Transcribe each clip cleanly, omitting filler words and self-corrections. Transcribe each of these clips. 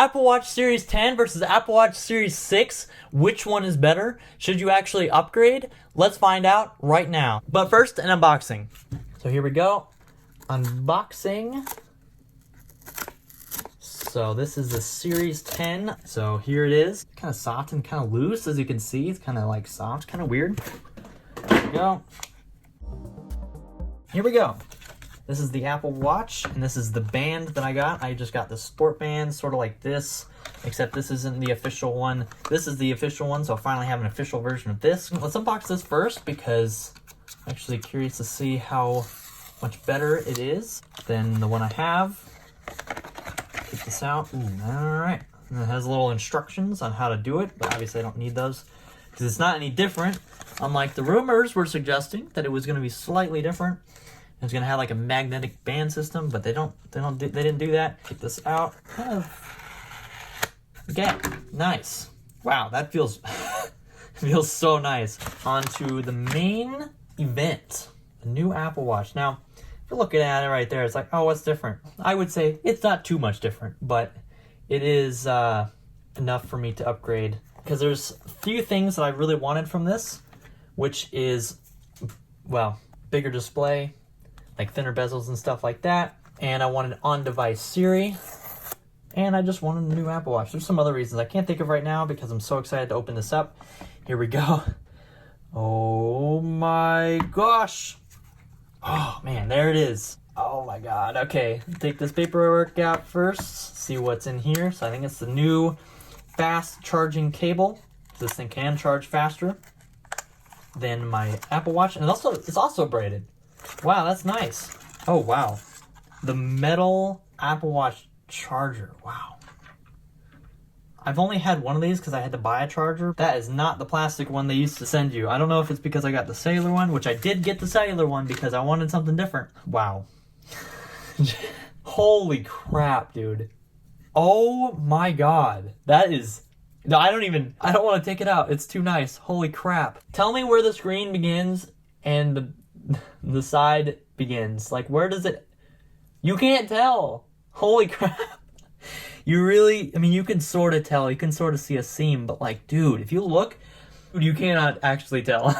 Apple Watch Series 10 versus Apple Watch Series 6. Which one is better? Should you actually upgrade? Let's find out right now. But first, an unboxing. So here we go. Unboxing. So this is the Series 10. So here it is. Kind of soft and kind of loose, as you can see. It's kind of like soft, kind of weird. There we go. Here we go. This is the Apple Watch, and this is the band that I got. I just got the sport band, sort of like this, except this isn't the official one. This is the official one, so I finally have an official version of this. Let's unbox this first, because I'm actually curious to see how much better it is than the one I have. Take this out. Alright. And it has little instructions on how to do it, but obviously I don't need those, because it's not any different. Unlike the rumors were suggesting that it was going to be slightly different. It's gonna have like a magnetic band system, but they didn't do that. Take this out. Okay, nice. Wow, that feels feels so nice. On to the main event, the new Apple Watch. Now, if you're looking at it right there, it's like, oh, what's different? I would say it's not too much different, but it is enough for me to upgrade, because there's a few things that I really wanted from this, which is, well, bigger display, like thinner bezels and stuff like that. And I wanted on-device Siri. And I just wanted a new Apple Watch. There's some other reasons I can't think of right now because I'm so excited to open this up. Here we go. Oh my gosh. Oh man, there it is. Oh my god. Okay, take this paperwork out first. See what's in here. So I think it's the new fast charging cable. This thing can charge faster than my Apple Watch. And it's also braided. Wow, that's nice. Oh, wow. The metal Apple Watch charger. Wow. I've only had one of these because I had to buy a charger. That is not the plastic one they used to send you. I don't know if it's because I got the cellular one, which I did get the cellular one because I wanted something different. Wow. Holy crap, dude. Oh my god. That is... No, I don't want to take it out. It's too nice. Holy crap. Tell me where the screen begins and the side begins. Like, where does it... You can't tell. Holy crap. You really... I mean, you can sort of tell. You can sort of see a seam. But, like, dude, if you look, you cannot actually tell.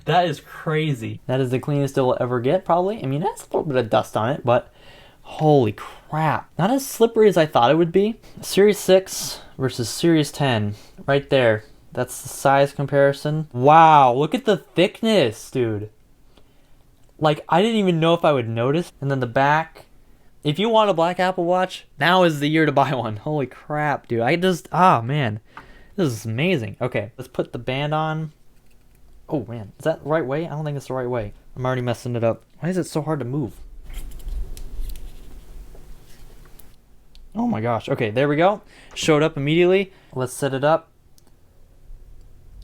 That is crazy. That is the cleanest it will ever get, probably. I mean, it has a little bit of dust on it, but... Holy crap. Not as slippery as I thought it would be. Series 6 versus Series 10. Right there. That's the size comparison. Wow, look at the thickness, dude. Like, I didn't even know if I would notice. And then the back. If you want a black Apple Watch, now is the year to buy one. Holy crap, dude. Oh, man. This is amazing. Okay, let's put the band on. Oh, man. Is that the right way? I don't think it's the right way. I'm already messing it up. Why is it so hard to move? Oh, my gosh. Okay, there we go. Showed up immediately. Let's set it up.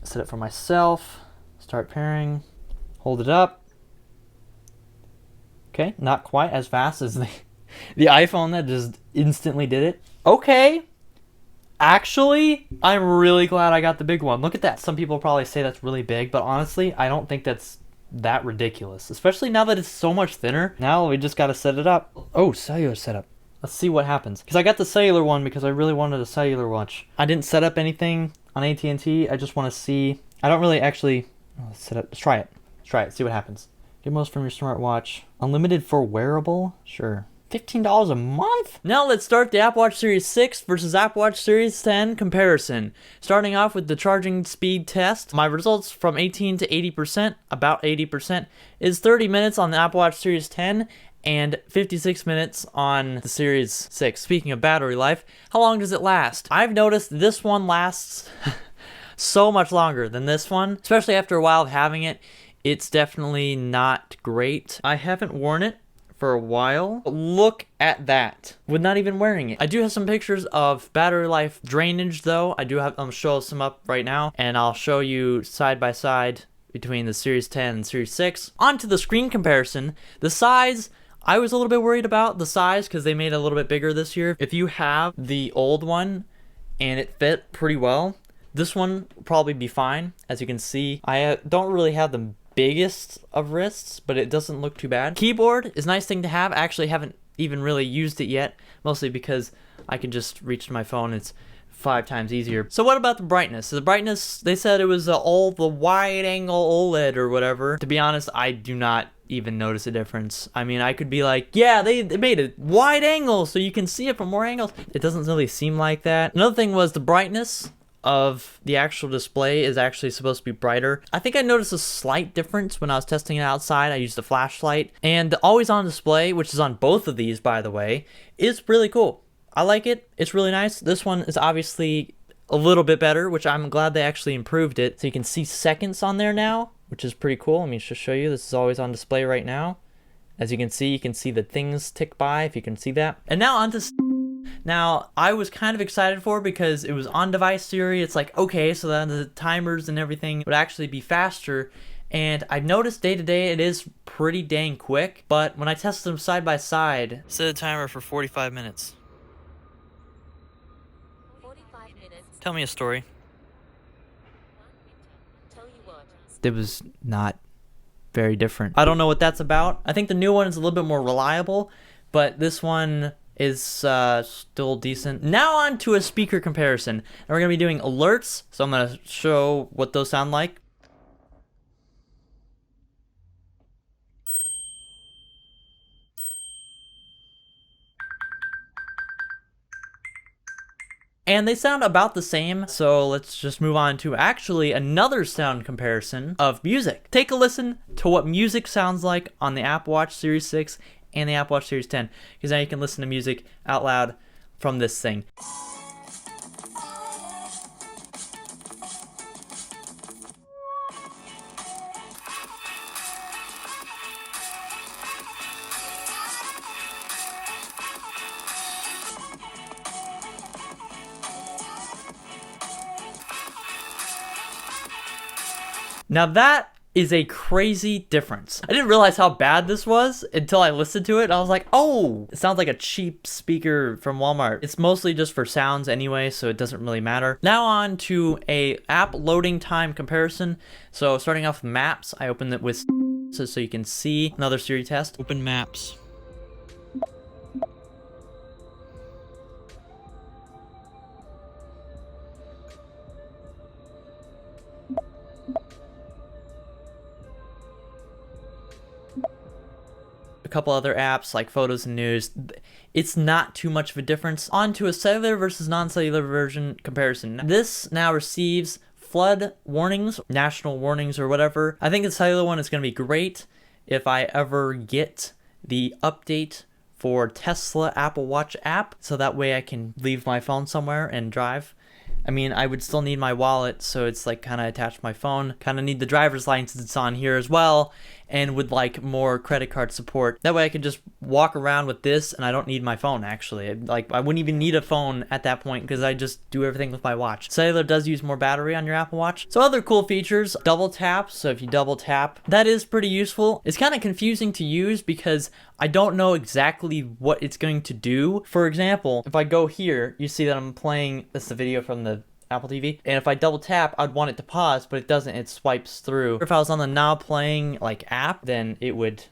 Set it for myself. Start pairing. Hold it up. Okay, not quite as fast as the iPhone that just instantly did it. Okay. Actually, I'm really glad I got the big one. Look at that. Some people probably say that's really big, but honestly, I don't think that's that ridiculous. Especially now that it's so much thinner. Now we just got to set it up. Oh, cellular setup. Let's see what happens. Because I got the cellular one because I really wanted a cellular watch. I didn't set up anything on AT&T. I just want to see. I don't really actually... Oh, let's try it. Let's try it. See what happens. Get most from your smartwatch. Unlimited for wearable? Sure. $15 a month? Now let's start the Apple Watch Series 6 versus Apple Watch Series 10 comparison. Starting off with the charging speed test. My results from 18 to 80%, about 80%, is 30 minutes on the Apple Watch Series 10 and 56 minutes on the Series 6. Speaking of battery life, how long does it last? I've noticed this one lasts so much longer than this one, especially after a while of having it. It's definitely not great. I haven't worn it for a while. But look at that. With not even wearing it. I do have some pictures of battery life drainage though. I'll show some up right now, and I'll show you side by side between the Series 10 and Series 6. On to the screen comparison. The size, I was a little bit worried about the size because they made it a little bit bigger this year. If you have the old one and it fit pretty well, this one will probably be fine. As you can see, I don't really have the biggest of wrists, but it doesn't look too bad. Keyboard is a nice thing to have. I actually haven't even really used it yet, mostly because I can just reach to my phone. It's 5 times easier. So what about the brightness? So the brightness, they said it was all the wide angle OLED or whatever. To be honest, I do not even notice a difference. I mean, I could be like, yeah, they made it wide angle so you can see it from more angles. It doesn't really seem like that. Another thing was the brightness of the actual display is actually supposed to be brighter. I think I noticed a slight difference when I was testing it outside. I used a flashlight, and the always on display, which is on both of these by the way, is really cool. I like it. It's really nice. This one is obviously a little bit better, which I'm glad they actually improved it. So you can see seconds on there now, which is pretty cool. Let me just show you. This is always on display right now. As you can see the things tick by, if you can see that. And now on to... Now, I was kind of excited for it because it was on-device theory. It's like, okay, so then the timers and everything would actually be faster. And I've noticed day to day it is pretty dang quick. But when I tested them side by side, set a timer for 45 minutes. 45 minutes. Tell me a story. Tell you what. It was not very different. I don't know what that's about. I think the new one is a little bit more reliable, but this one is still decent. Now on to a speaker comparison. And we're going to be doing alerts, so I'm going to show what those sound like. And they sound about the same, so let's just move on to actually another sound comparison of music. Take a listen to what music sounds like on the Apple Watch Series 6 and the Apple Watch Series 10, because now you can listen to music out loud from this thing. Now that is a crazy difference. I didn't realize how bad this was until I listened to it. I was like, oh, it sounds like a cheap speaker from Walmart. It's mostly just for sounds anyway, so it doesn't really matter. Now on to a app loading time comparison. So starting off with Maps, I opened it with so you can see another Siri test. Open Maps. A couple other apps like Photos and News. It's not too much of a difference. On to a cellular versus non-cellular version comparison. This now receives flood warnings, national warnings or whatever. I think the cellular one is going to be great if I ever get the update for Tesla Apple Watch app, so that way I can leave my phone somewhere and drive. I mean, I would still need my wallet, so it's like kind of attached to my phone. Kind of need the driver's license on here as well, and would like more credit card support. That way I could just walk around with this and I don't need my phone actually. Like I wouldn't even need a phone at that point because I just do everything with my watch. Cellular does use more battery on your Apple Watch. So other cool features, double tap. So if you double tap, that is pretty useful. It's kind of confusing to use because I don't know exactly what it's going to do. For example, if I go here, you see that I'm playing, this is a video from the Apple TV, and if I double tap, I'd want it to pause, but it doesn't. It swipes through. If I was on the Now Playing like app, then it would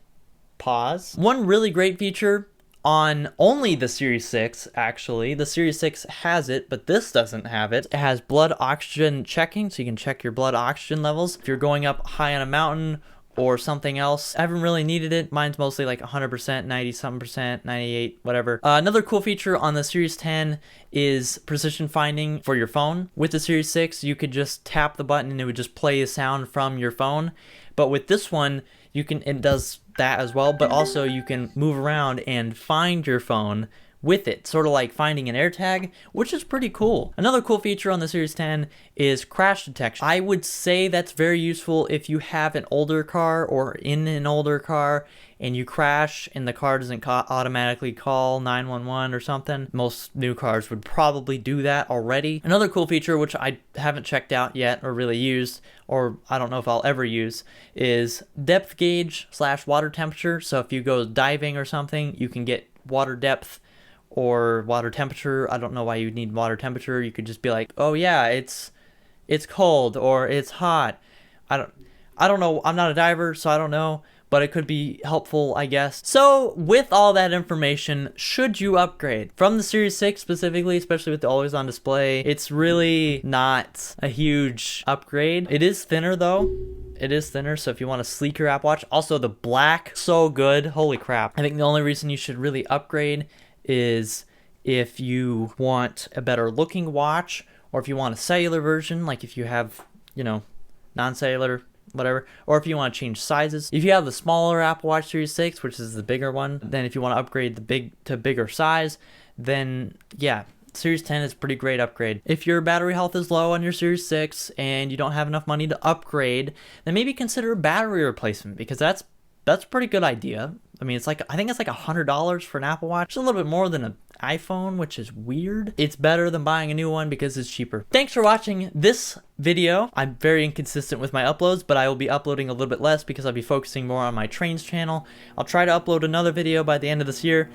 pause. One really great feature on only the Series 6, actually. The Series 6 has it, but this doesn't have it. It has blood oxygen checking, so you can check your blood oxygen levels. If you're going up high on a mountain or something else, I haven't really needed it. Mine's mostly like 100%, 90-something%, 98, whatever. Another cool feature on the Series 10 is precision finding for your phone. With the Series 6, you could just tap the button and it would just play a sound from your phone. But with this one, you can, it does that as well, but also you can move around and find your phone with it, sort of like finding an AirTag, which is pretty cool. Another cool feature on the Series 10 is crash detection. I would say that's very useful if you have an older car or in an older car and you crash and the car doesn't automatically call 911 or something. Most new cars would probably do that already. Another cool feature, which I haven't checked out yet or really used, or I don't know if I'll ever use, is depth gauge / water temperature. So if you go diving or something, you can get water depth or water temperature. I don't know why you'd need water temperature. You could just be like, oh yeah, it's cold or it's hot. I don't know. I'm not a diver, so I don't know. but it could be helpful, I guess. So with all that information, should you upgrade? From the Series 6 specifically, especially with the always on display, it's really not a huge upgrade. It is thinner though. It is thinner, so if you want a sleeker Apple Watch. Also the black, so good, holy crap. I think the only reason you should really upgrade is if you want a better looking watch, or if you want a cellular version, like if you have, you know, non-cellular, whatever, or if you want to change sizes. If you have the smaller Apple Watch Series 6, which is the bigger one, then if you want to upgrade to bigger size, then yeah, Series 10 is a pretty great upgrade. If your battery health is low on your Series 6 and you don't have enough money to upgrade, then maybe consider battery replacement, because that's a pretty good idea. I mean, I think it's like $100 for an Apple Watch. It's a little bit more than an iPhone, which is weird. It's better than buying a new one because it's cheaper. Thanks for watching this video. I'm very inconsistent with my uploads, but I will be uploading a little bit less because I'll be focusing more on my Trainz channel. I'll try to upload another video by the end of this year.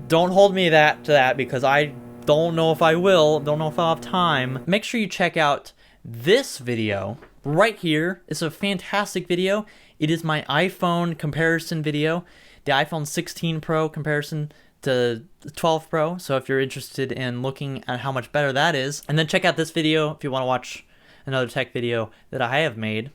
Don't hold me to that because I don't know if I will. Don't know if I'll have time. Make sure you check out this video right here. It's a fantastic video. It is my iPhone comparison video. The iPhone 16 Pro comparison to the 12 Pro. So if you're interested in looking at how much better that is, and then check out this video if you want to watch another tech video that I have made.